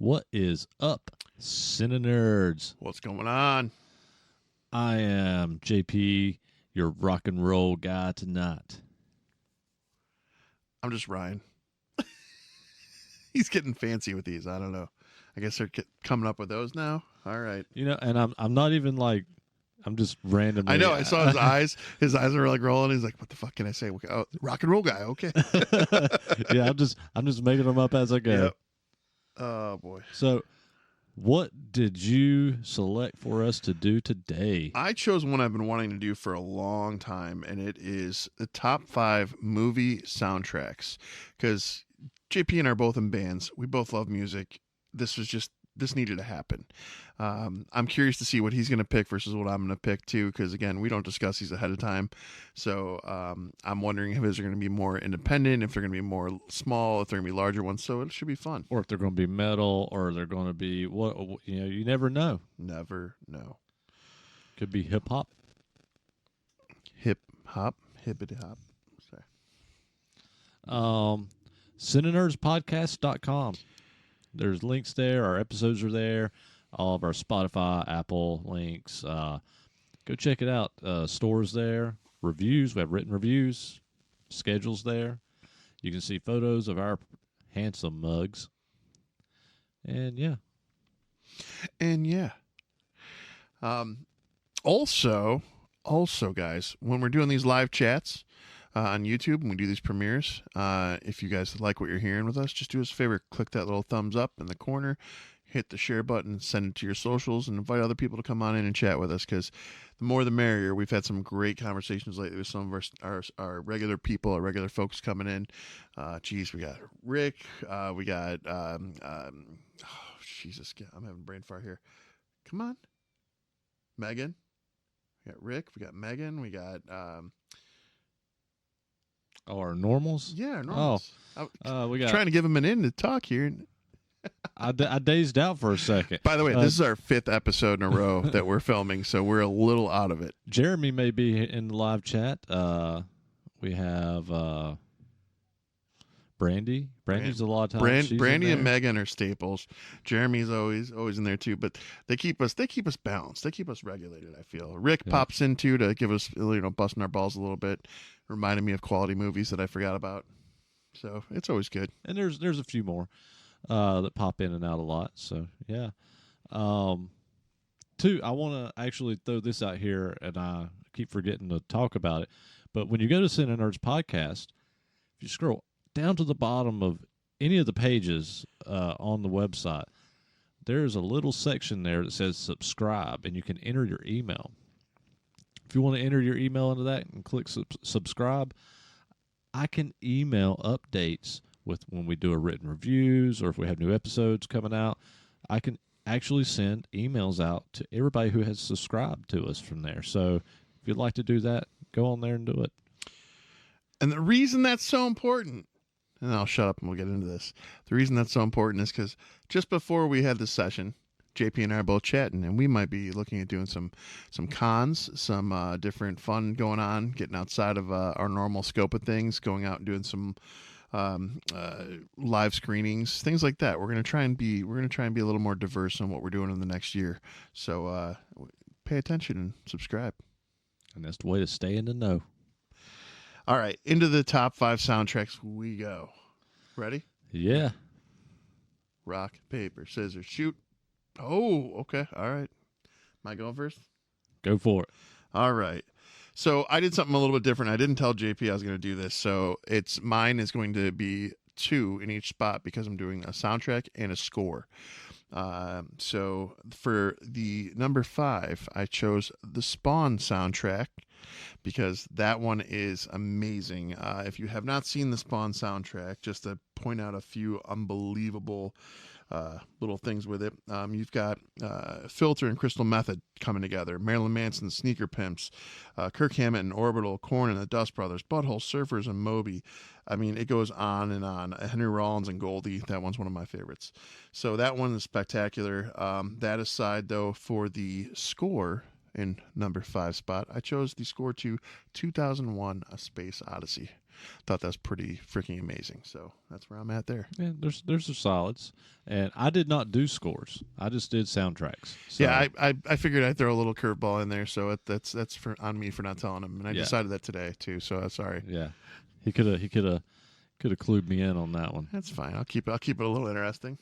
What is up, CineNerds? What's going on? I am JP, your rock and roll guy tonight. I'm just Ryan. He's getting fancy with these. I don't know. I guess they're coming up with those now. All right. You know, and I'm not even like, I'm just randomly. I know. I saw his eyes. His eyes were like rolling. He's like, "What the fuck can I say?" Oh, rock and roll guy. Okay. Yeah, I'm just making them up as I go. Yep. Oh boy. So, what did you select for us to do today? I chose one I've been wanting to do for a long time, and it is the top 5 movie soundtracks. Because JP and I are both in bands. We both love music. This needed to happen. I'm curious to see what he's going to pick versus what I'm going to pick too, because again, we don't discuss these ahead of time. So I'm wondering if they're going to be more independent, if they're going to be more small, if they're going to be larger ones. So it should be fun. Or if they're going to be metal, or they're going to be what, you know, you never know. Never know. Could be hip hop. Hippity hop. Sorry. CineNerdsPodcast.com. There's links there. Our episodes are there. All of our Spotify, Apple links. Go check it out. Stores there. Reviews. We have written reviews. Schedules there. You can see photos of our handsome mugs. And yeah. Also, guys, when we're doing these live chats on YouTube and we do these premieres, if you guys like what you're hearing with us, just do us a favor, click that little thumbs up in the corner, hit the share button, send it to your socials, and invite other people to come on in and chat with us, because the more the merrier. We've had some great conversations lately with some of our regular people, our regular folks coming in. We got Rick, we got Jesus, I'm having brain fart here. Come on. Megan. We got Rick, we got Megan, we got Our normals? yeah, our normals. We got. Trying to give him an in to talk here. I dazed out for a second. By the way, this is our 5th episode in a row that we're filming, so we're a little out of it. Jeremy may be in the live chat. We have Brandy. Brandy's a lot of times. Brandy and Megan are staples. Jeremy's always in there too, but they keep us balanced. They keep us regulated, I feel. Rick pops in too to give us, busting our balls a little bit, reminding me of quality movies that I forgot about. So it's always good. And there's a few more that pop in and out a lot. So yeah. Two, I want to actually throw this out here, and I keep forgetting to talk about it. But when you go to CineNerds Podcast, if you scroll down to the bottom of any of the pages on the website, there's a little section there that says subscribe, and you can enter your email. If you want to enter your email into that and click subscribe, I can email updates with when we do a written reviews, or if we have new episodes coming out. I can actually send emails out to everybody who has subscribed to us from there. So if you'd like to do that, go on there and do it. And the reason that's so important, and I'll shut up and we'll get into this. The reason that's so important is because just before we had this session, JP and I are both chatting, and we might be looking at doing some cons, some different fun going on, getting outside of our normal scope of things, going out and doing some live screenings, things like that. We're gonna try and be a little more diverse in what we're doing in the next year. So pay attention and subscribe. And that's the way to stay in the know. All right, into the top 5 soundtracks we go. Ready? Yeah. Rock, paper, scissors, shoot. Oh, okay. All right. Am I going first? Go for it. All right. So I did something a little bit different. I didn't tell JP I was going to do this. So mine is going to be 2 in each spot because I'm doing a soundtrack and a score. So for the number 5, I chose the Spawn soundtrack because that one is amazing. If you have not seen the Spawn soundtrack, just to point out a few unbelievable little things with it. You've got Filter and Crystal Method coming together, Marilyn Manson, Sneaker Pimps, Kirk Hammett and Orbital, Korn and the Dust Brothers, Butthole Surfers and Moby. I mean, it goes on and on. Henry Rollins and Goldie, that one's one of my favorites. So that one is spectacular. That aside, though, for the score in number 5 spot, I chose the score to 2001: A Space Odyssey. thought that was pretty freaking amazing. So that's where I'm at there. Yeah, there's the solids, and I did not do scores. I just did soundtracks. So, Yeah, I figured I'd throw a little curveball in there, so that's on me for not telling him, and I Yeah. decided that today too. So sorry. yeah, he could have clued me in on that one. That's fine. I'll keep it a little interesting.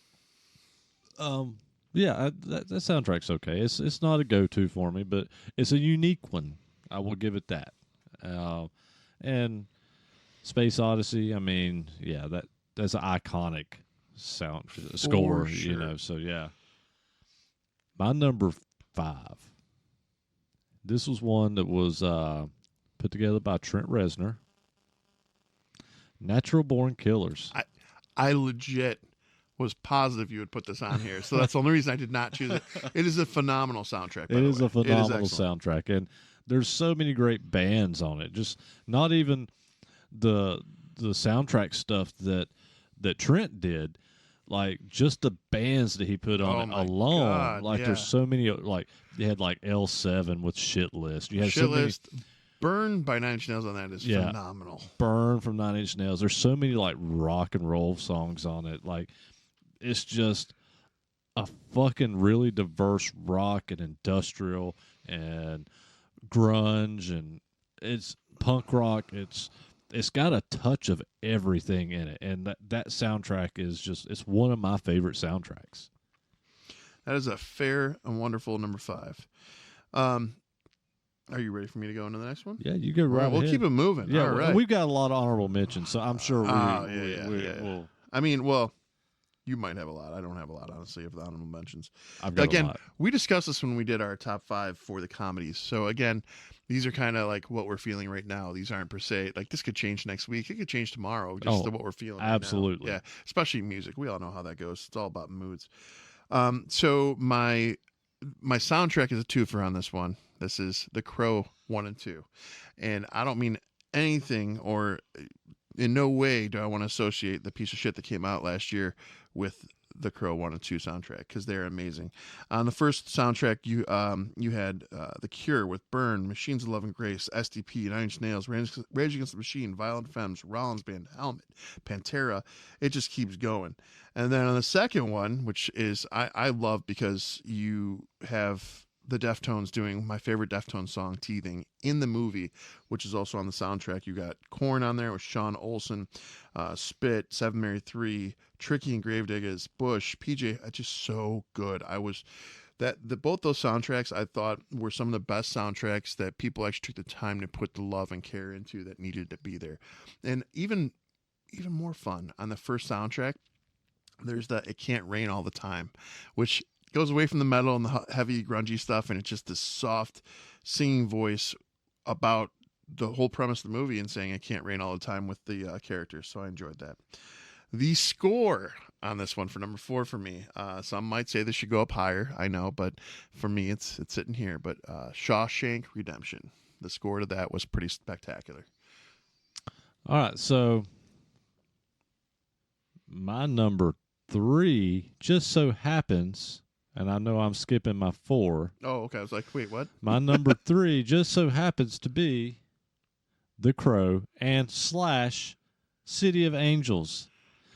Yeah, that soundtrack's okay. It's not a go-to for me, but it's a unique one. I will give it that. And Space Odyssey, I mean, yeah, that's an iconic score, sure. you know. So yeah, my number 5. This was one that was put together by Trent Reznor. Natural Born Killers. I legit was positive you would put this on here, so that's the only reason I did not choose it. It is a phenomenal soundtrack. It is a phenomenal excellent. soundtrack, and there's so many great bands on it. Just not even the soundtrack stuff that Trent did, like just the bands that he put on it alone. God, like yeah. there's so many. Like you had like L7 with Shit List. You had Shit so many. List. Burn by Nine Inch Nails on that is phenomenal. Burn from 9 Inch Nails. There's so many like rock and roll songs on it. Like it's just a fucking really diverse rock and industrial and grunge, and it's punk rock. It's got a touch of everything in it, and that soundtrack is just, it's one of my favorite soundtracks. That is a fair and wonderful number 5. Are you ready for me to go into the next one? Yeah, you go right. We'll keep it moving. Yeah, all right. we've got a lot of honorable mentions, so I'm sure we'll. I mean, well, you might have a lot. I don't have a lot, honestly, of the honorable mentions. I've got again, a lot. We discussed this when we did our top 5 for the comedies. So again, these are kind of like what we're feeling right now. These aren't per se like this could change next week. It could change tomorrow. Just what we're feeling. Absolutely. Right now. Yeah, especially music. We all know how that goes. It's all about moods. So my soundtrack is a twofer on this one. This is The Crow 1 and 2, and I don't mean anything, or in no way do I want to associate the piece of shit that came out last year with the Crow 1 and 2 soundtrack, because they're amazing. On the first soundtrack, you had The Cure with Burn, Machines of Love and Grace, SDP, Nine Inch Nails, Rage Against the Machine, Violent Femmes, Rollins Band, Helmet, Pantera. It just keeps going. And then on the second one, which is I love because you have the Deftones doing my favorite Deftones song, Teething, in the movie, which is also on the soundtrack. You got Korn on there with Sean Olsen, Spit, 7 Mary 3, Tricky and Gravediggers, Bush, PJ. Just so good. Both those soundtracks I thought were some of the best soundtracks that people actually took the time to put the love and care into that needed to be there. And even more fun, on the first soundtrack, there's the It Can't Rain All the Time, which goes away from the metal and the heavy grungy stuff, and it's just this soft singing voice about the whole premise of the movie and saying it can't rain all the time with the characters. So I enjoyed that. The score on this one for number 4 for me. Some might say this should go up higher. I know, but for me, it's sitting here. But Shawshank Redemption, the score to that was pretty spectacular. All right, so my number 3 just so happens, and I know I'm skipping my 4. Oh, okay. I was like, wait, what? My number 3 just so happens to be The Crow and / City of Angels.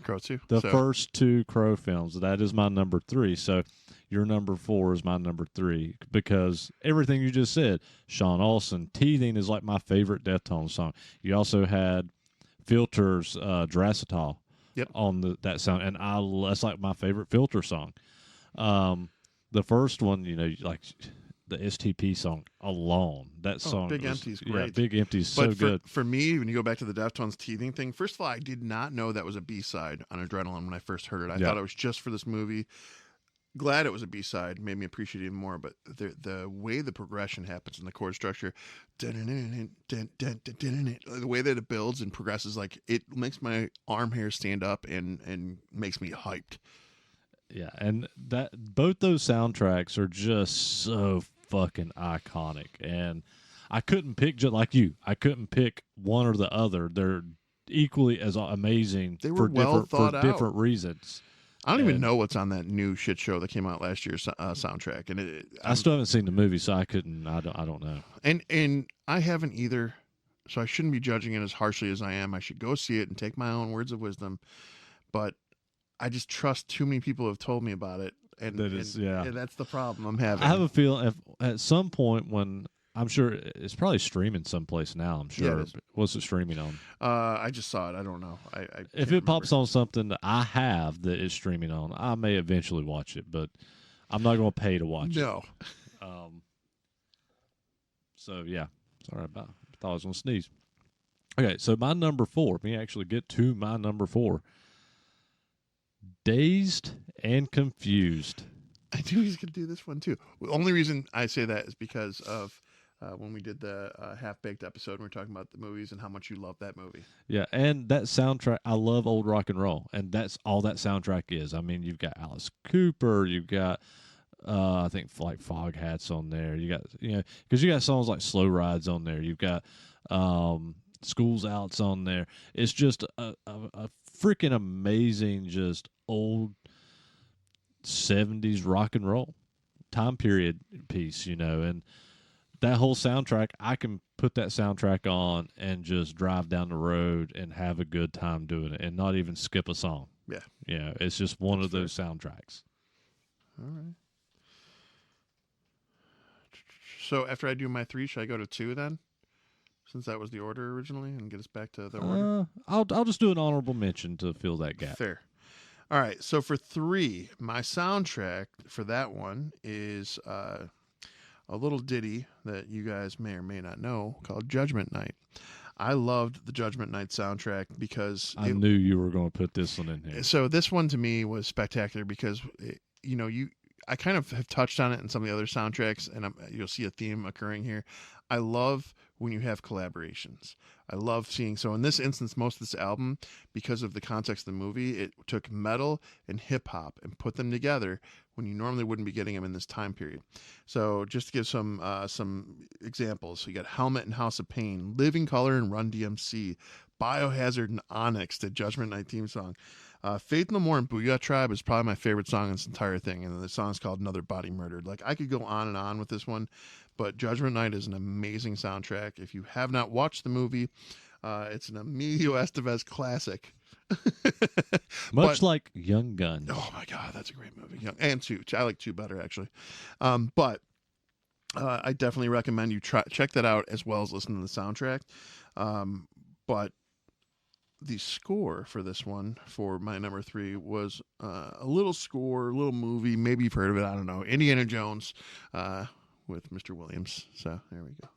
Crow 2. The first 2 Crow films. That is my number 3. So your number 4 is my number 3, because everything you just said, Sean Olsen, Teething is like my favorite Deftones song. You also had Filter's Dracitol. Yep. On that sound, and that's like my favorite Filter song. The first one, like the STP song alone. That song, Big Empty's great. Yeah, Big Empty's so good. For me, when you go back to the Deftones Teething thing, first of all, I did not know that was a B-side on Adrenaline when I first heard it. I thought it was just for this movie. Glad it was a B-side, made me appreciate it even more. But the way the progression happens in the chord structure, the way that it builds and progresses, like it makes my arm hair stand up and makes me hyped. Yeah, and both those soundtracks are just so fucking iconic, and I couldn't pick, just like you. I couldn't pick one or the other. They're equally as amazing. They were well thought out for different reasons. I don't even know what's on that new shit show that came out last year's soundtrack, and I still haven't seen the movie, so I couldn't. I don't know. And I haven't either. so I shouldn't be judging it as harshly as I am. I should go see it and take my own words of wisdom. But I just trust too many people who have told me about it, and and that's the problem I'm having. I have a feeling if at some point when I'm sure it's probably streaming someplace now. I'm sure. Yeah, What's it streaming on? I just saw it. I don't know. I if it pops on something that I have that it's streaming on, I may eventually watch it, but I'm not going to pay to watch it. No. So yeah, sorry about. I thought I was going to sneeze. Okay, so my number 4. Let me actually get to my number 4. Dazed and Confused. I knew he was going to do this one too. The only reason I say that is because of when we did the Half-Baked episode, we were talking about the movies and how much you love that movie. Yeah, and that soundtrack, I love old rock and roll, and that's all that soundtrack is. I mean, you've got Alice Cooper, you've got, I think, like Fog Hats on there. You got, because you got songs like Slow Rides on there. You've got School's Out's on there. It's just a freaking amazing, just old 70s rock and roll time period piece, and that whole soundtrack, I can put that soundtrack on and just drive down the road and have a good time doing it and not even skip a song. Yeah. It's just one of those soundtracks. All right. So after I do my 3, should I go to 2 then? Since that was the order originally, and get us back to the order? I'll just do an honorable mention to fill that gap. Fair. All right, so for 3, my soundtrack for that one is a little ditty that you guys may or may not know called Judgment Night. I loved the Judgment Night soundtrack because... I knew you were going to put this one in here. So this one to me was spectacular because, I kind of have touched on it in some of the other soundtracks, and you'll see a theme occurring here. I love when you have collaborations. I love seeing, so in this instance, most of this album, because of the context of the movie, it took metal and hip hop and put them together when you normally wouldn't be getting them in this time period. So just to give some examples, so you got Helmet and House of Pain, Living Color and Run DMC, Biohazard and Onyx, the Judgment Night theme song. Faith No More and Booyah Tribe is probably my favorite song in this entire thing, and the song's called Another Body Murdered. Like, I could go on and on with this one, but Judgment Night is an amazing soundtrack. If you have not watched the movie, it's an Emilio Estevez classic. Much like Young Guns. Oh my God, that's a great movie. And 2. I like 2 better, actually. But I definitely recommend you check that out as well as listen to the soundtrack. But the score for this one, for my number 3, was a little movie. Maybe you've heard of it. I don't know. Indiana Jones with Mr. Williams. So there we go.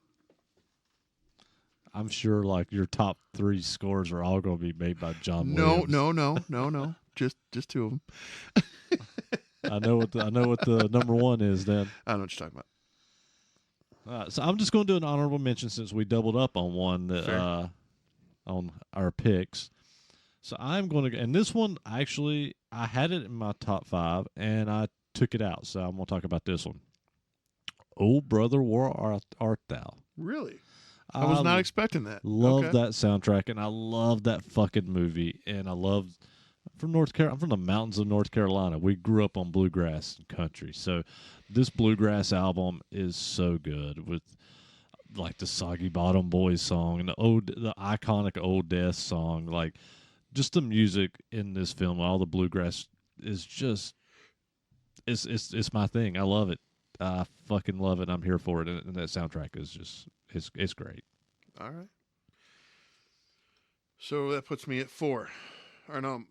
I'm sure like your top 3 scores are all going to be made by John Williams. No. Just 2 of them. I know what the number 1 is then. I don't know what you're talking about. So I'm just going to do an honorable mention since we doubled up on one that on our picks. So I'm going to, and this one actually I had it in my top 5 and I took it out. So I'm going to talk about this one. Oh Brother, Where Art Thou? Really? I was not expecting that. Love that soundtrack, and I love that fucking movie. And I love I'm from the mountains of North Carolina. We grew up on bluegrass and country, so this bluegrass album is so good with like the Soggy Bottom Boys song and the iconic Old Death song. Like just the music in this film, all the bluegrass is just it's my thing. I love it. I fucking love it. I'm here for it, and that soundtrack is just it's great. All right. So that puts me at 4. Or no,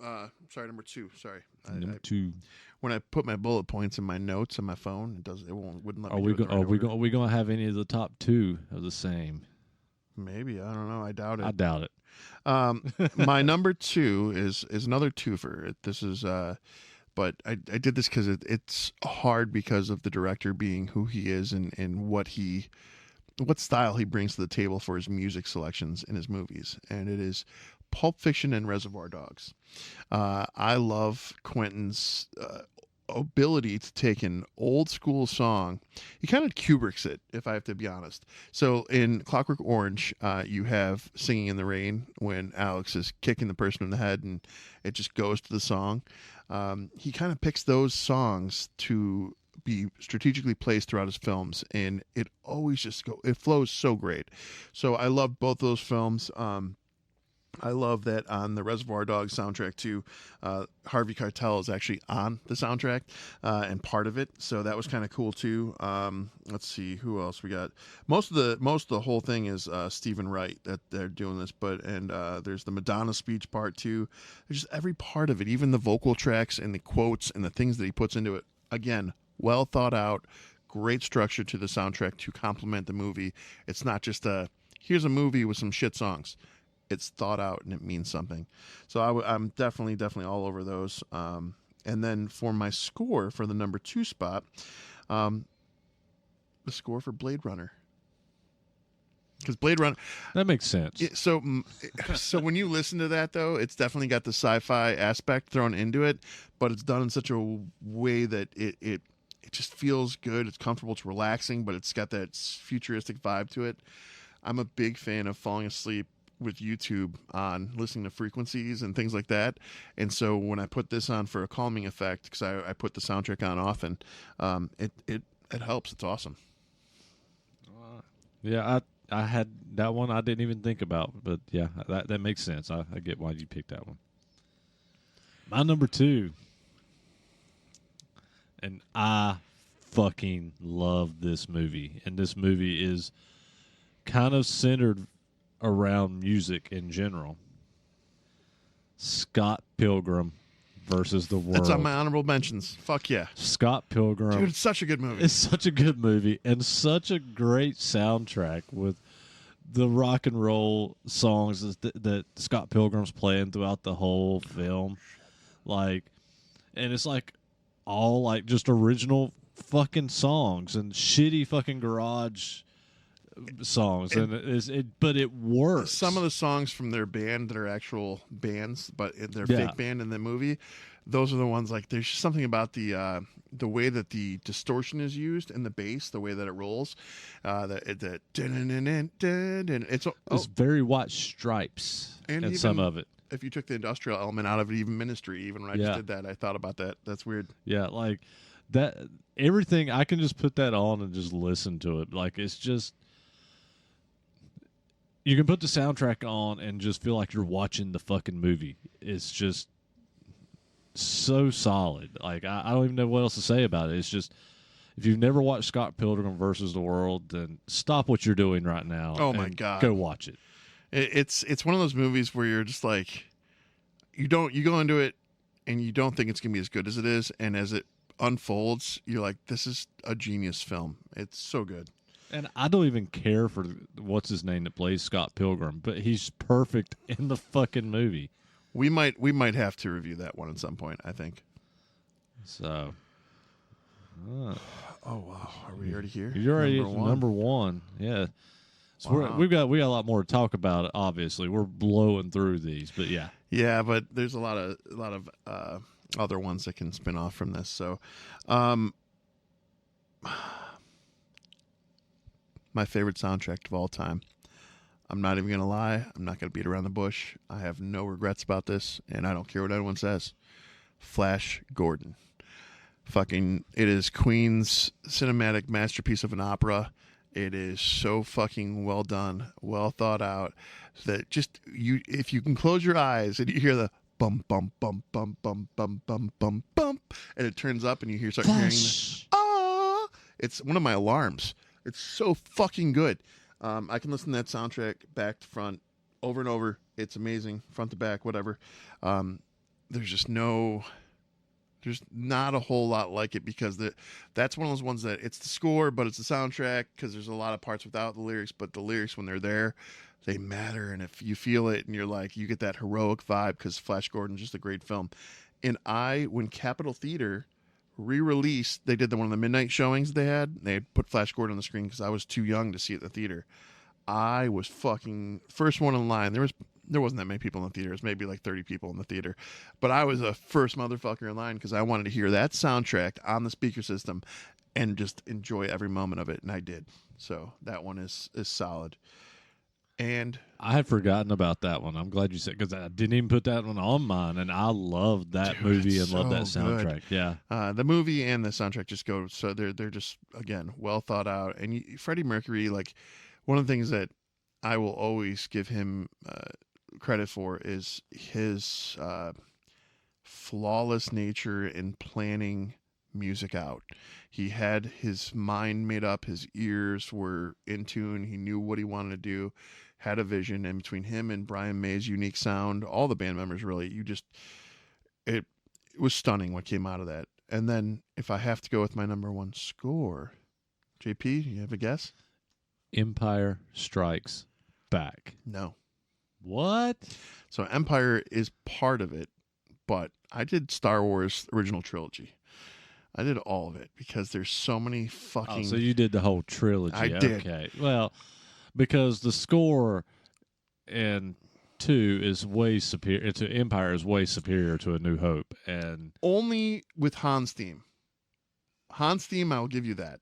sorry, number 2. Sorry, number 2. When I put my bullet points in my notes on my phone, wouldn't let me. Are we gonna have any of the top 2 of the same? Maybe, I don't know. I doubt it. I doubt it. My number 2 is another twofer. This is but I did this because it's hard because of the director being who he is and what style he brings to the table for his music selections in his movies, and it is Pulp Fiction and Reservoir Dogs. I love Quentin's ability to take an old school song. He kind of Kubricks it, if I have to be honest. So in Clockwork Orange, you have Singing in the Rain when Alex is kicking the person in the head and it just goes to the song. He kind of picks those songs to be strategically placed throughout his films, and it always it flows so great. So I love both those films. I love that on the Reservoir Dogs soundtrack too. Harvey Keitel is actually on the soundtrack and part of it, so that was kind of cool too. Let's see who else we got. Most of the whole thing is Stephen Wright that they're doing this, and there's the Madonna speech part too. There's just every part of it, even the vocal tracks and the quotes and the things that he puts into it. Again, well thought out, great structure to the soundtrack to complement the movie. It's not just here's a movie with some shit songs. It's thought out and it means something. So I'm definitely all over those. And then for my score for the number 2 spot, the score for Blade Runner. Because Blade Runner, that makes sense. So when you listen to that though, it's definitely got the sci-fi aspect thrown into it, but it's done in such a way that it just feels good. It's comfortable. It's relaxing, but it's got that futuristic vibe to it. I'm a big fan of falling asleep with YouTube on, listening to frequencies and things like that, and so when I put this on for a calming effect, because I put the soundtrack on often, it helps. It's awesome. Yeah, I had that one I didn't even think about, but yeah, that makes sense. I get why you picked that one. My number 2, and I fucking love this movie, and this movie is kind of centered around music in general. Scott Pilgrim versus the World. That's on my honorable mentions. Fuck yeah. Scott Pilgrim. Dude, it's such a good movie. It's such a good movie and such a great soundtrack with the rock and roll songs that Scott Pilgrim's playing throughout the whole film. Like, and it's like all like just original fucking songs and shitty fucking garage songs, but it works. Some of the songs from their band that are actual bands, but they're fake band in the movie, those are the ones, like, there's just something about the way that the distortion is used and the bass, the way that it rolls, it's very White Stripes and even some of it. If you took the industrial element out of it, even Ministry, even when I just did that, I thought about that. That's weird. Yeah, like that, everything, I can just put that on and just listen to it. Like, it's just, you can put the soundtrack on and just feel like you're watching the fucking movie. It's just so solid. Like, I don't even know what else to say about it. It's just, if you've never watched Scott Pilgrim versus the World, then stop what you're doing right now. Oh my God. Go watch it. It's one of those movies where you're just like, you go into it and you don't think it's gonna be as good as it is, and as it unfolds, you're like, this is a genius film. It's so good. And I don't even care for what's his name that plays Scott Pilgrim, but he's perfect in the fucking movie. We might have to review that one at some point, I think. So, oh wow, are we already here? You're already number one. Yeah. So wow. we got a lot more to talk about. Obviously, we're blowing through these, but yeah. Yeah, but there's a lot of other ones that can spin off from this. So, my favorite soundtrack of all time. I'm not even going to lie. I'm not going to beat around the bush. I have no regrets about this, and I don't care what anyone says. Flash Gordon. Fucking, it is Queen's cinematic masterpiece of an opera. It is so fucking well done, well thought out, that just, if you can close your eyes and you hear the bum, bum, bum, bum, bum, bum, bum, bum, bum, and it turns up and you start hearing the, it's one of my alarms. It's so fucking good. I can listen to that soundtrack back to front over and over. It's amazing, front to back, whatever. There's not a whole lot like it, because that's one of those ones that it's the score, but it's the soundtrack, because there's a lot of parts without the lyrics, but the lyrics, when they're there, they matter. And if you feel it and you're like, you get that heroic vibe, because Flash Gordon's just a great film. And when Capitol Theater re-released, they did one of the midnight showings they had put Flash Gordon on the screen, because I was too young to see it at the theater. I was fucking first one in line. There wasn't that many people in the theater. It was maybe like 30 people in the theater, but I was a first motherfucker in line, because I wanted to hear that soundtrack on the speaker system and just enjoy every moment of it, and I did. So that one is solid. And I had forgotten about that one. I'm glad you said, because I didn't even put that one on mine, and I loved that dude, movie it's and loved that so good. soundtrack. Yeah. The movie and the soundtrack just go so they're just again well thought out. And Freddie Mercury, like one of the things that I will always give him credit for is his flawless nature in planning music out. He had his mind made up, his ears were in tune, he knew what he wanted to do, had a vision, and between him and Brian May's unique sound, all the band members really, it was stunning what came out of that. And then if I have to go with my number one score, JP, you have a guess? Empire Strikes Back. No. What? So Empire is part of it, but I did Star Wars original trilogy. I did all of it because there's so many fucking. Oh, so you did the whole trilogy. I did. Okay. Well, because the score in 2 is way superior to Empire is way superior to A New Hope, and Only with Han's theme. Han's theme, I will give you that.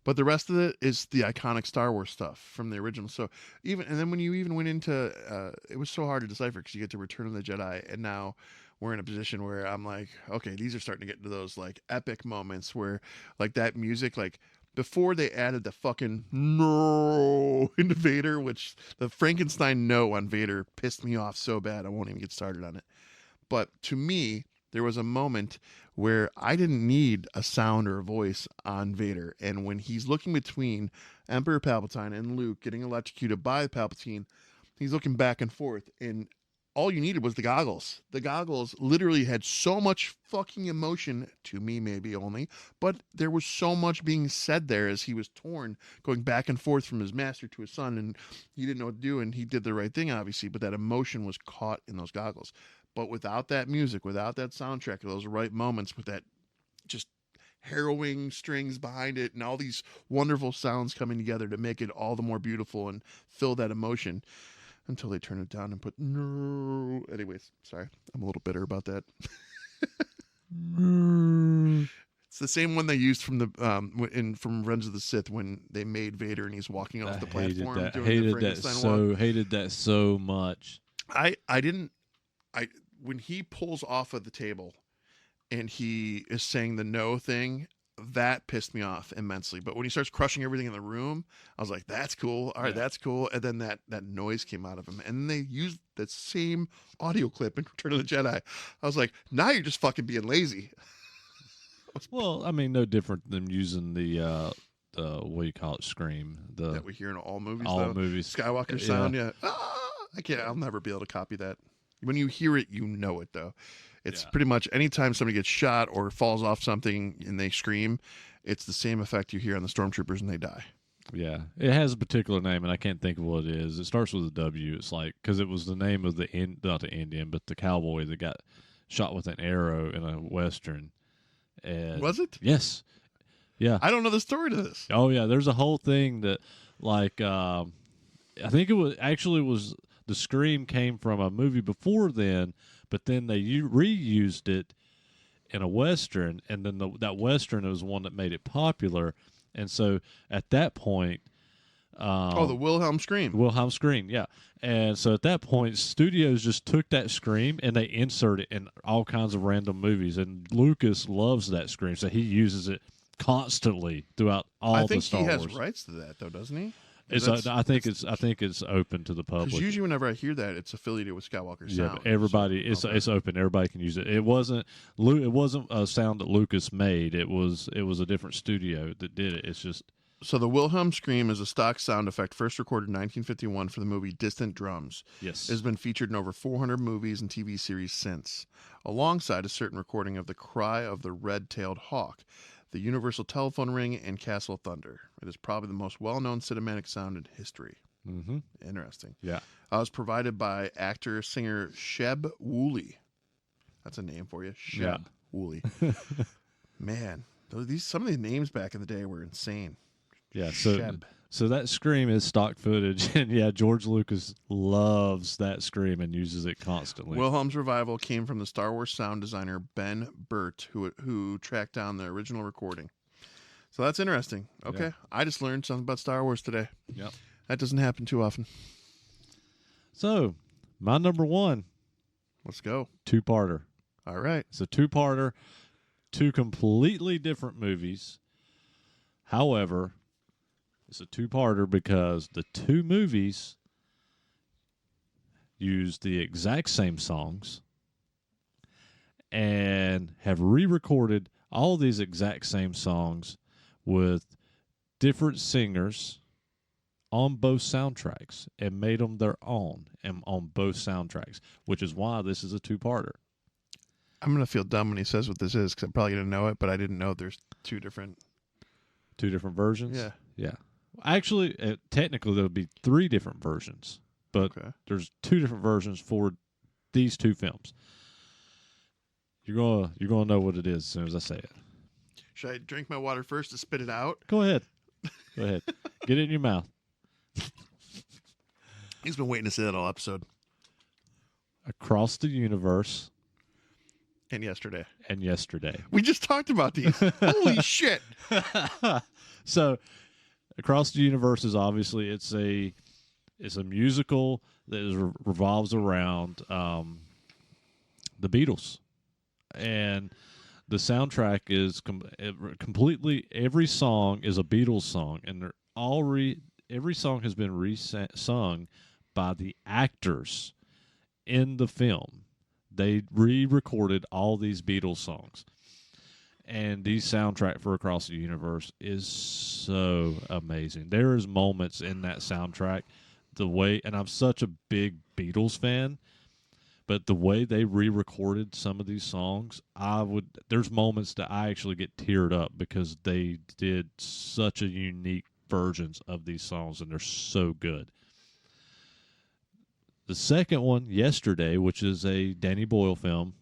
But the rest of it is the iconic Star Wars stuff from the original. So and then when you even went into, it was so hard to decipher because you get to Return of the Jedi, and now we're in a position where I'm like, okay, these are starting to get into those like epic moments where like that music, like before they added the fucking no into Vader, which the Frankenstein no on Vader pissed me off so bad I won't even get started on it. But to me, there was a moment where I didn't need a sound or a voice on Vader. And when he's looking between Emperor Palpatine and Luke getting electrocuted by Palpatine, he's looking back and forth. And all you needed was the goggles. The goggles literally had so much fucking emotion, to me maybe only, but there was so much being said there as he was torn, going back and forth from his master to his son, and he didn't know what to do, and he did the right thing, obviously, but that emotion was caught in those goggles. But without that music, without that soundtrack, those right moments with that just harrowing strings behind it and all these wonderful sounds coming together to make it all the more beautiful and fill that emotion, until they turn it down and put no. Anyways, sorry, I'm a little bitter about that. It's the same one they used from the from Revenge of the Sith when they made Vader and he's walking off the platform. Hated that so much. When he pulls off of the table and he is saying the no thing, that pissed me off immensely. But when he starts crushing everything in the room, I was like, that's cool. All right, that's cool. And then that noise came out of him. And then they used that same audio clip in Return of the Jedi. I was like, now you're just fucking being lazy. Well, I mean, no different than using the what do you call it, scream. That we hear in all movies. Movies. Skywalker sound, yeah. I'll never be able to copy that. When you hear it, you know it, though. It's pretty much anytime somebody gets shot or falls off something and they scream, it's the same effect you hear on the stormtroopers and they die. Yeah. It has a particular name, and I can't think of what it is. It starts with a W. It's like, because it was the name of not the Indian, but the cowboy that got shot with an arrow in a Western. And was it? Yes. Yeah. I don't know the story to this. Oh, yeah. There's a whole thing that, like, I think it was the scream came from a movie before then, but then they reused it in a Western, and then that Western was one that made it popular. And so at that point... the Wilhelm scream. Wilhelm scream, yeah. And so at that point, studios just took that scream and they insert it in all kinds of random movies. And Lucas loves that scream, so he uses it constantly throughout all the Star Wars. I think he has rights to that, though, doesn't he? I think it's open to the public. Because usually whenever I hear that, it's affiliated with Skywalker sound. Yeah, but everybody, it's open. Everybody can use it. It wasn't a sound that Lucas made. It was a different studio that did it. It's just. So the Wilhelm scream is a stock sound effect first recorded in 1951 for the movie Distant Drums. Yes. It has been featured in over 400 movies and TV series since, alongside a certain recording of the cry of the red-tailed hawk, the universal telephone ring, and Castle Thunder. It is probably the most well-known cinematic sound in history. Mm-hmm. Interesting. Yeah. It was provided by actor-singer Sheb Woolley. That's a name for you, Sheb Woolley. Man, some of the names back in the day were insane. Yeah, Sheb. So that scream is stock footage, and yeah, George Lucas loves that scream and uses it constantly. Wilhelm's revival came from the Star Wars sound designer Ben Burt, who tracked down the original recording. So that's interesting. Okay, yeah. I just learned something about Star Wars today. Yep. That doesn't happen too often. So, my number one, Let's go. two-parter. All right. It's a two-parter, two completely different movies. However, it's a two-parter because the two movies use the exact same songs and have re-recorded all these exact same songs with different singers on both soundtracks and made them their own and on both soundtracks, which is why this is a two-parter. I'm going to feel dumb when he says what this is because I'm probably going to know it, but I didn't know there's two different versions? Yeah. Yeah. Actually, technically, there would be three different versions, but there's two different versions for these two films. You're gonna know what it is as soon as I say it. Should I drink my water first to spit it out? Go ahead. Get it in your mouth. He's been waiting to say that all episode. Across the Universe. And Yesterday. We just talked about these. Holy shit. So, Across the Universe is obviously it's a musical that revolves around the Beatles, and the soundtrack is completely every song is a Beatles song, and they're every song has been sung by the actors in the film. They re-recorded all these Beatles songs. And the soundtrack for Across the Universe is so amazing. There is moments in that soundtrack, and I'm such a big Beatles fan, but the way they re-recorded some of these songs, there's moments that I actually get teared up because they did such a unique versions of these songs, and they're so good. The second one, Yesterday, which is a Danny Boyle film,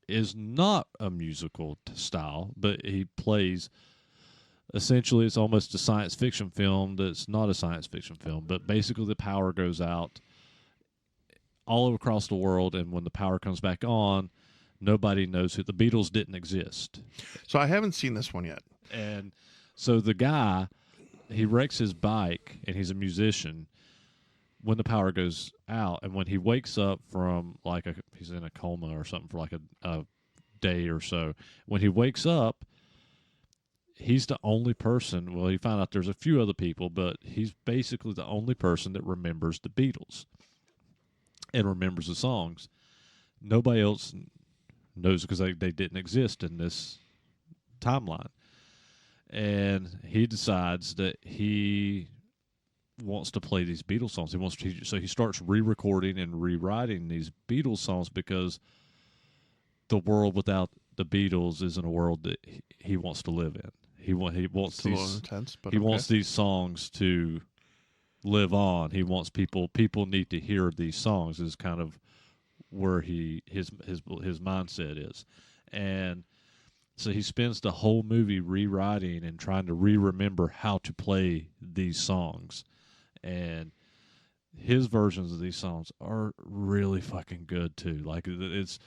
is not a musical style, but he plays, essentially it's almost a science fiction film that's not a science fiction film, but basically the power goes out all across the world, and when the power comes back on, nobody knows who the Beatles didn't exist. So I haven't seen this one yet. And so the guy, he wrecks his bike, and he's a musician when the power goes out, and when he wakes up from he's in a coma or something for like a day or so. When he wakes up, he's the only person. Well, he found out there's a few other people, but he's basically the only person that remembers the Beatles and remembers the songs. Nobody else knows because they didn't exist in this timeline. And he decides that he wants to play these Beatles songs. So he starts re-recording and rewriting these Beatles songs because the world without the Beatles isn't a world that he wants to live in. He wants these intense, but wants these songs to live on. He wants people need to hear these songs is kind of where his mindset is. And so he spends the whole movie rewriting and trying to remember how to play these songs. And his versions of these songs are really fucking good too. Like it's,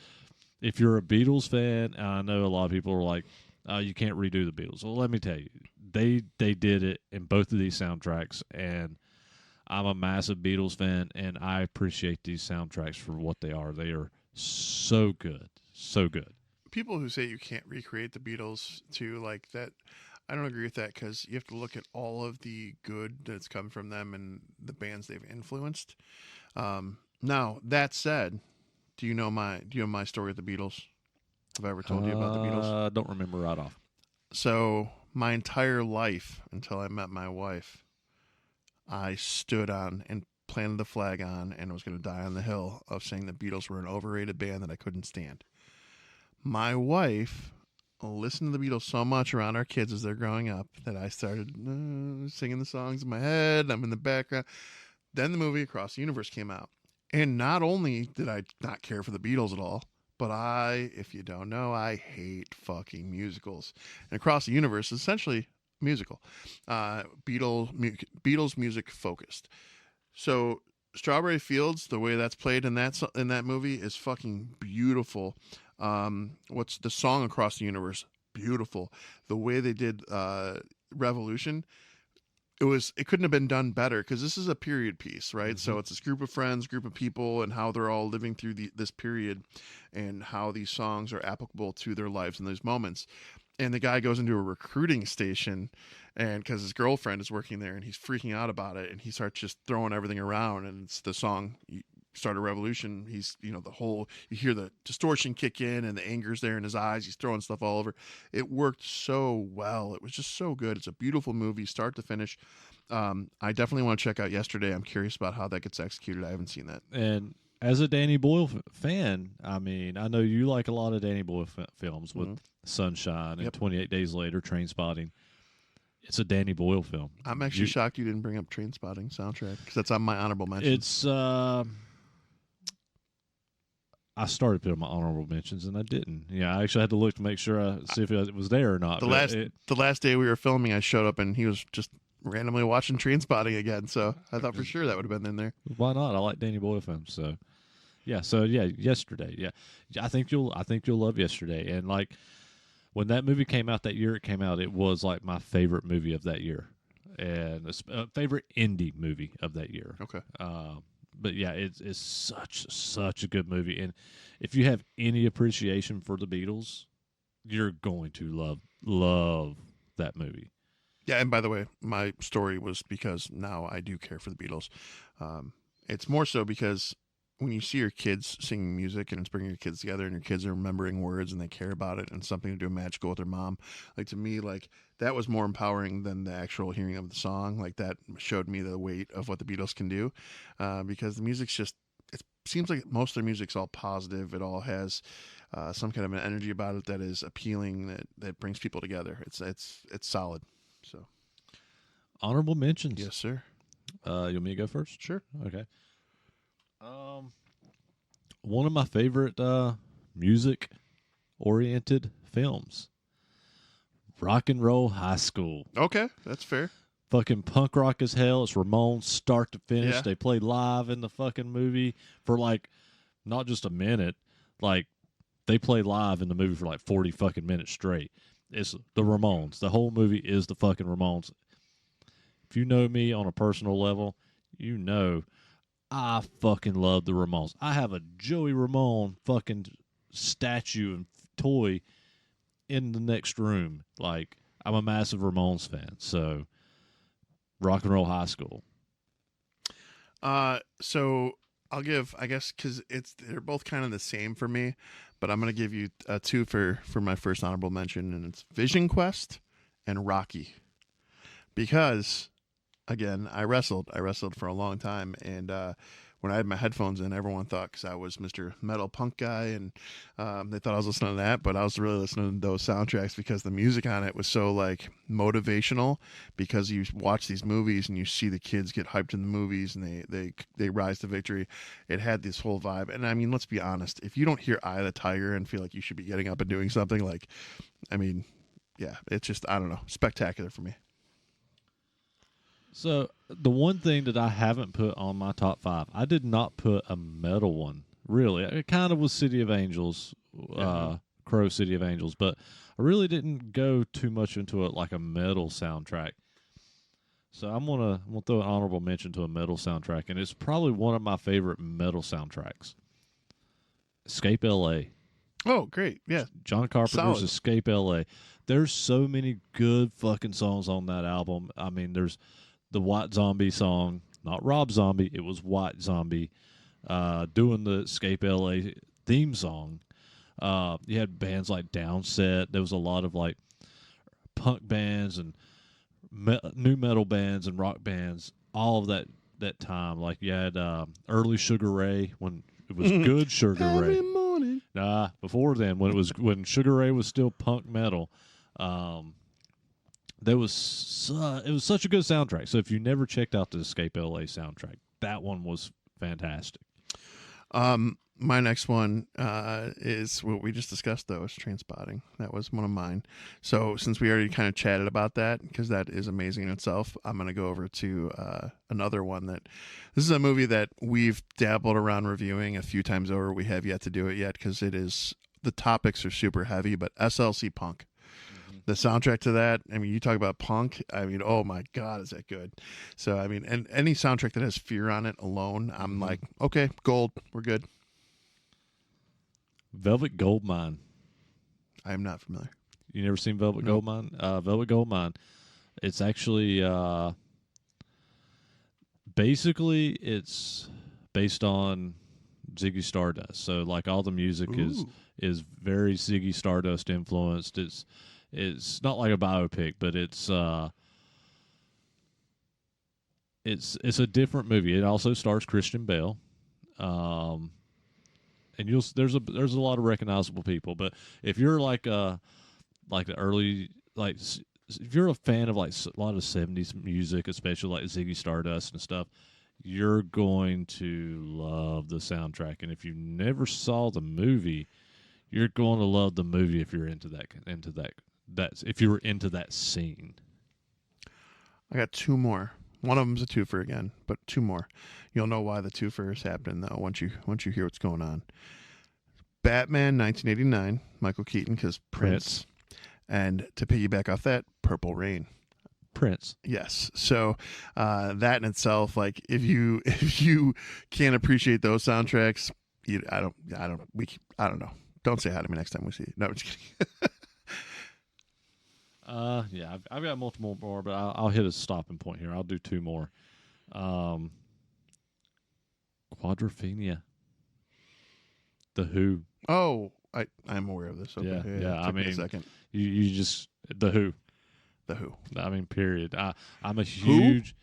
if you're a Beatles fan, and I know a lot of people are like, "Oh, you can't redo the Beatles." Well, let me tell you, they did it in both of these soundtracks, and I'm a massive Beatles fan, and I appreciate these soundtracks for what they are. They are so good, so good. People who say you can't recreate the Beatles too, like that, I don't agree with that because you have to look at all of the good that's come from them and the bands they've influenced. Now that said, do you know my story of the Beatles? Have I ever told you about the Beatles? I don't remember right off. So my entire life until I met my wife, I stood on and planted the flag on and was going to die on the hill of saying the Beatles were an overrated band that I couldn't stand. My wife listened to the Beatles so much around our kids as they're growing up that I started singing the songs in my head. I'm in the background. Then the movie Across the Universe came out. And not only did I not care for the Beatles at all, but if you don't know, I hate fucking musicals. And Across the Universe is essentially a musical. Beatles music focused. So Strawberry Fields, the way that's played in that movie is fucking beautiful. What's the song Across the Universe? Beautiful. The way they did Revolution, it couldn't have been done better because this is a period piece, right? Mm-hmm. So it's this group of friends, group of people, and how they're all living through this period, and how these songs are applicable to their lives in those moments. And the guy goes into a recruiting station, and because his girlfriend is working there, and he's freaking out about it, and he starts just throwing everything around, and it's the song Start a Revolution. He's, the whole, you hear the distortion kick in, and the anger's there in his eyes. He's throwing stuff all over. It worked so well. It was just so good. It's a beautiful movie, start to finish. I definitely want to check out Yesterday. I'm curious about how that gets executed. I haven't seen that. And as a Danny Boyle fan, I mean, I know you like a lot of Danny Boyle films with Sunshine and 28 Days Later, Trainspotting. It's a Danny Boyle film. I'm actually shocked you didn't bring up Trainspotting soundtrack because that's on my honorable mention. It's I started putting my honorable mentions and I didn't. Yeah, I actually had to look to make sure see if it was there or not. The last day we were filming, I showed up and he was just randomly watching Trainspotting again. So I thought for sure that would have been in there. Why not? I like Danny Boyle films. So Yesterday. Yeah, I think you'll love Yesterday. And like when that movie came out that year, it was like my favorite movie of that year, and favorite indie movie of that year. Okay. But yeah, it's such a good movie, and if you have any appreciation for the Beatles, you're going to love that movie. Yeah, and by the way, my story was because now I do care for the Beatles. It's more so because when you see your kids singing music and it's bringing your kids together and your kids are remembering words and they care about it and something to do magical with their mom, like to me, like that was more empowering than the actual hearing of the song. Like that showed me the weight of what the Beatles can do, because the music's just, it seems like most of their music's all positive. It all has some kind of an energy about it that is appealing, that brings people together. It's solid. So honorable mentions. Yes, sir. You want me to go first? Sure. Okay. One of my favorite music-oriented films, Rock and Roll High School. Okay, that's fair. Fucking punk rock as hell. It's Ramones start to finish. Yeah. They play live in the fucking movie for like not just a minute. Like they play live in the movie for like 40 fucking minutes straight. It's the Ramones. The whole movie is the fucking Ramones. If you know me on a personal level, you know I fucking love the Ramones. I have a Joey Ramone fucking statue and toy in the next room. Like, I'm a massive Ramones fan. So, Rock and Roll High School. So I'll give, I guess, because they're both kind of the same for me, but I'm gonna give you two for my first honorable mention, and it's Vision Quest and Rocky, because again, I wrestled for a long time, and when I had my headphones in, everyone thought, because I was Mr. Metal Punk guy, and they thought I was listening to that, but I was really listening to those soundtracks because the music on it was so like motivational, because you watch these movies and you see the kids get hyped in the movies and they rise to victory. It had this whole vibe, and I mean, let's be honest, if you don't hear Eye of the Tiger and feel like you should be getting up and doing something, like, I mean, yeah, it's just, I don't know, spectacular for me. So, the one thing that I haven't put on my top 5, I did not put a metal one, really. It kind of was City of Angels, Crow City of Angels, but I really didn't go too much into it like a metal soundtrack. So, I'm gonna throw an honorable mention to a metal soundtrack, and it's probably one of my favorite metal soundtracks. Escape LA. Oh, great. Yeah. John Carpenter's Solid. Escape LA. There's so many good fucking songs on that album. I mean, there's the White Zombie song, not Rob Zombie, it was White Zombie, doing the Escape LA theme song. You had bands like Downset. There was a lot of like punk bands and new metal bands and rock bands, all of that time. Like you had early Sugar Ray when it was good Sugar Every Ray. morning. Nah, before then when Sugar Ray was still punk metal. It was such a good soundtrack. So if you never checked out the Escape LA soundtrack, that one was fantastic. My next one is what we just discussed, though, is Trainspotting. That was one of mine. So since we already kind of chatted about that, because that is amazing in itself, I'm going to go over to another one that this is a movie that we've dabbled around reviewing a few times over. We have yet to do it yet because the topics are super heavy, but SLC Punk. the soundtrack to that, I mean, you talk about punk. I mean, oh my God, is that good? So, I mean, and any soundtrack that has Fear on it alone, I'm like, okay, gold, we're good. Velvet Goldmine. I am not familiar. You never seen Velvet No. Goldmine? Velvet Goldmine. It's actually basically it's based on Ziggy Stardust. So like all the music is very Ziggy Stardust influenced. It's not like a biopic, but it's a different movie. It also stars Christian Bale. And there's a lot of recognizable people, but if you're like the early if you're a fan of like a lot of 70s music, especially like Ziggy Stardust and stuff, you're going to love the soundtrack. And if you never saw the movie, you're going to love the movie if you're into that if you were into that scene. I got two more. One of them's a twofer again, but two more. You'll know why the twofer is happening though once you hear what's going on. Batman 1989, Michael Keaton, because Prince. And to piggyback off that, Purple Rain. Prince. Yes. So that in itself, like if you can't appreciate those soundtracks, I don't know. Don't say hi to me next time we see you. No, I'm just kidding. Yeah, I've got multiple more, but I'll hit a stopping point here. I'll do two more. Quadrophenia. The Who. Oh, I'm aware of this. Okay. Yeah. I mean, a second. You just The Who. The Who. I mean, period. I'm a huge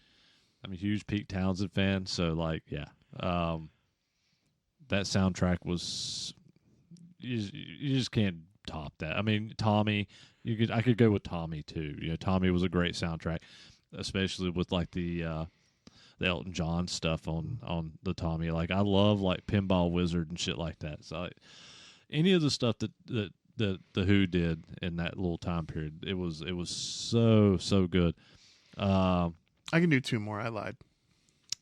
Pete Townsend fan. So like, yeah, that soundtrack was you just can't top that. I mean, Tommy. I could go with Tommy too. You know, Tommy was a great soundtrack, especially with like the Elton John stuff on the Tommy. Like I love like Pinball Wizard and shit like that. So any of the stuff that the Who did in that little time period, it was so good. I can do two more. I lied.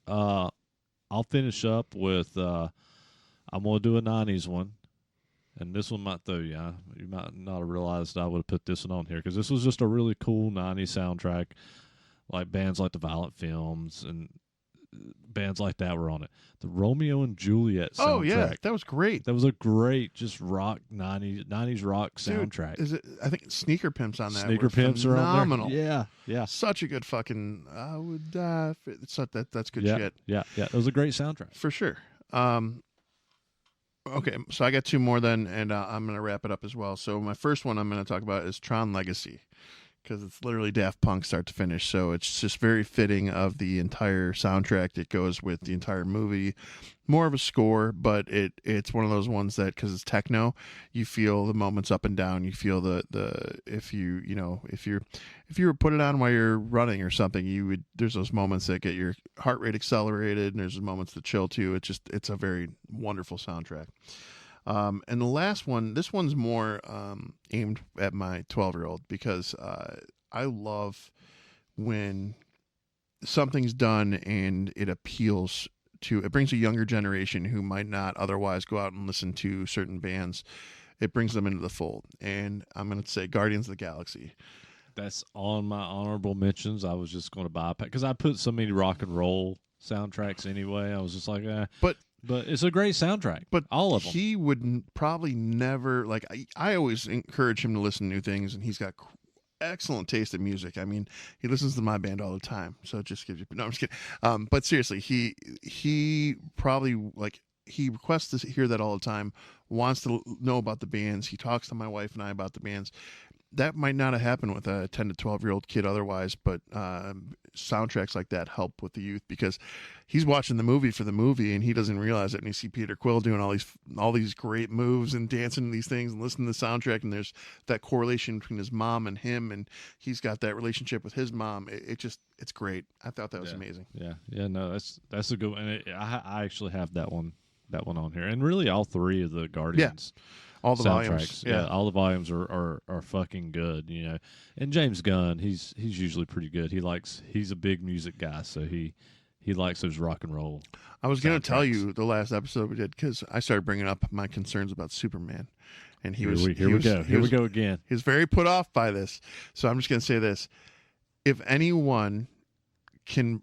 I'll finish up with I'm gonna do a '90s one. And this one might throw you. You might not have realized I would have put this one on here because this was just a really cool '90s soundtrack. Like bands like the Violent Films and bands like that were on it. The Romeo and Juliet soundtrack. Oh yeah, that was great. That was a great just rock '90s rock soundtrack. Dude, is it? I think Sneaker Pimps on that. Sneaker Pimps are on there. Yeah. Such a good fucking. I would die. That's good shit. Yeah. It was a great soundtrack for sure. Okay, so I got two more then, and I'm going to wrap it up as well. So my first one I'm going to talk about is Tron Legacy, because it's literally Daft Punk start to finish. So it's just very fitting of the entire soundtrack that goes with the entire movie. More of a score, but it's one of those ones that, because it's techno, you feel the moments up and down. You feel the if you were put it on while you're running or something, there's those moments that get your heart rate accelerated, and there's moments that chill too. It's a very wonderful soundtrack. And the last one, this one's more aimed at my 12-year-old because I love when something's done and it appeals to, it brings a younger generation who might not otherwise go out and listen to certain bands. It brings them into the fold. And I'm going to say Guardians of the Galaxy. That's on my honorable mentions. I was just going to bypass because I put so many rock and roll soundtracks anyway. I was just like, But it's a great soundtrack. But all of them. He would probably never, like, I always encourage him to listen to new things, and he's got excellent taste in music. I mean, he listens to my band all the time, so it just gives you. No, I'm just kidding. But seriously, he probably, like, he requests to hear that all the time. Wants to know about the bands. He talks to my wife and I about the bands. That might not have happened with a 10 to 12-year-old kid otherwise, but soundtracks like that help with the youth because he's watching the movie for the movie and he doesn't realize it. And you see Peter Quill doing all these great moves and dancing to these things and listening to the soundtrack, and there's that correlation between his mom and him, and he's got that relationship with his mom. It's great. I thought that was amazing. Yeah. No, that's a good one. And I actually have that one on here, and really all three of the Guardians. Yeah. All the soundtracks, volumes, all the volumes are fucking good, you know. And James Gunn, he's usually pretty good. He's a big music guy, so he likes those rock and roll. I was going to tell you the last episode we did because I started bringing up my concerns about Superman, and Here we go again. He was very put off by this. So I'm just going to say this. If anyone can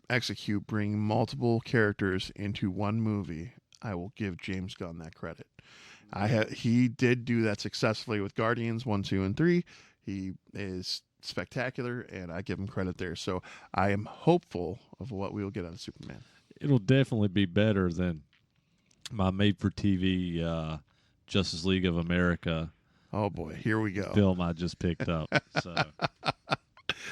bring multiple characters into one movie, I will give James Gunn that credit. He did do that successfully with Guardians 1, 2, and 3. He is spectacular, and I give him credit there. So I am hopeful of what we will get out of Superman. It'll definitely be better than my made-for-TV Justice League of America. Oh boy, here we go. Film I just picked up. So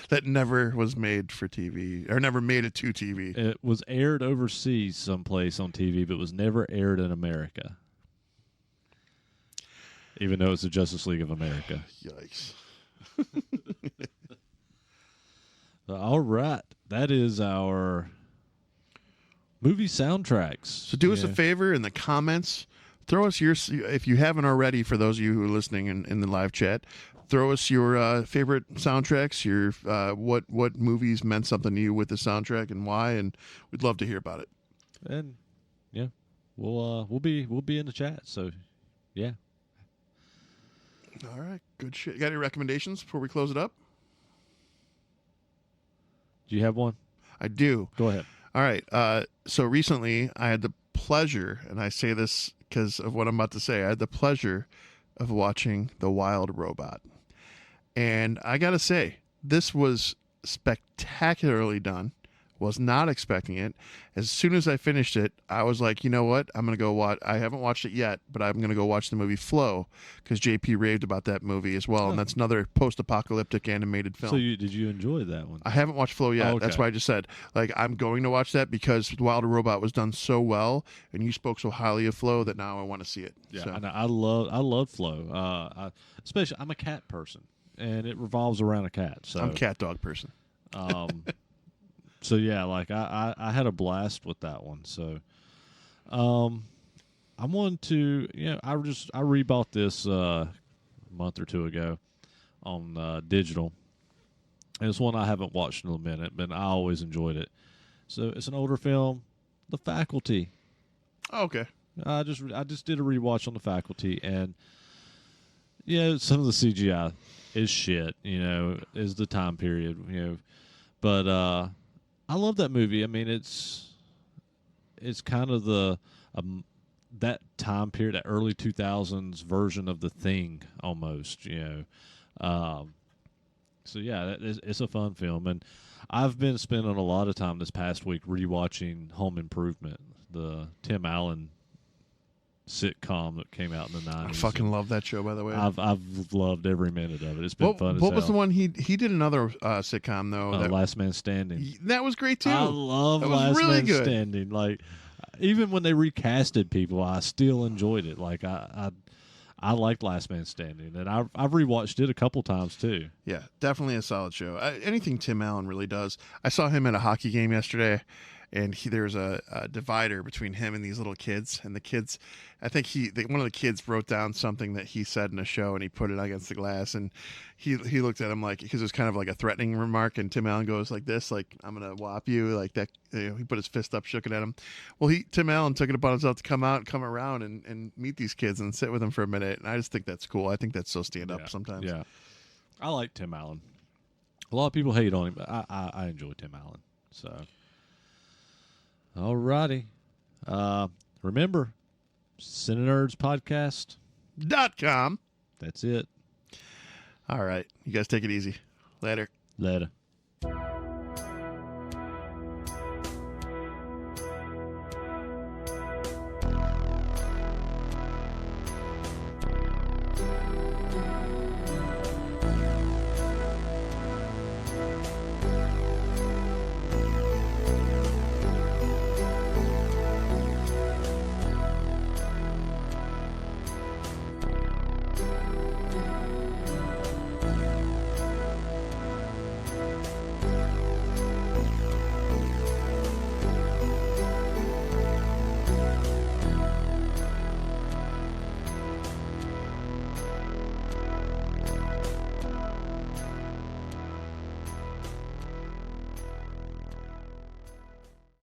that never was made for TV, or never made it to TV. It was aired overseas someplace on TV, but was never aired in America. Even though it's the Justice League of America. Yikes. All right. That is our movie soundtracks. So do us a favor in the comments. Throw us your, if you haven't already, for those of you who are listening in the live chat, throw us your favorite soundtracks, your what movies meant something to you with the soundtrack and why, and we'd love to hear about it. And yeah, we'll be in the chat. So yeah. All right, good shit. You got any recommendations before we close it up? Do you have one? I do. Go ahead. All right. So recently I had the pleasure, and I say this because of what I'm about to say, I had the pleasure of watching The Wild Robot. And I got to say, this was spectacularly done. Was not expecting it. As soon as I finished it, I was like, you know what? I'm going to go watch. I haven't watched it yet, but I'm going to go watch the movie Flow because JP raved about that movie as well. And that's another post-apocalyptic animated film. So did you enjoy that one? I haven't watched Flow yet. Oh, okay. That's why I just said, like, I'm going to watch that because Wild Robot was done so well, and you spoke so highly of Flow that now I want to see it. Yeah, so. and I love Flow. Especially, I'm a cat person, and it revolves around a cat. So I'm a cat dog person. So yeah, like I had a blast with that one. So, I wanted to, I rebought this a month or two ago on digital, and it's one I haven't watched in a minute, but I always enjoyed it. So it's an older film, The Faculty. Oh, okay. I just did a rewatch on The Faculty, and some of the CGI is shit. Is the time period. But I love that movie. I mean, it's kind of the that time period, that early 2000s version of The Thing, almost. So yeah, it's a fun film, and I've been spending a lot of time this past week rewatching Home Improvement, the Tim Allen sitcom that came out in the 90s. I fucking love that show, by the way. I've loved every minute of it. It's been fun as hell. What was the one he did another sitcom though? Last Man Standing. That was great too. I love Last Man Standing. Like, even when they recasted people, I still enjoyed it. Like I liked Last Man Standing, and I've rewatched it a couple times too. Yeah, definitely a solid show. Anything Tim Allen really does. I saw him at a hockey game yesterday, and there's a divider between him and these little kids. And the kids, I think one of the kids wrote down something that he said in a show, and he put it against the glass. And he looked at him like, because it was kind of like a threatening remark. And Tim Allen goes like this, like, I'm gonna whop you, like that. He put his fist up, shook it at him. Well, Tim Allen took it upon himself to come around and meet these kids and sit with them for a minute. And I just think that's cool. I think that's so stand up sometimes. Yeah, I like Tim Allen. A lot of people hate on him, but I enjoy Tim Allen. So. All righty. Remember, CineNerds podcast.com. That's it. All right. You guys take it easy. Later. Later.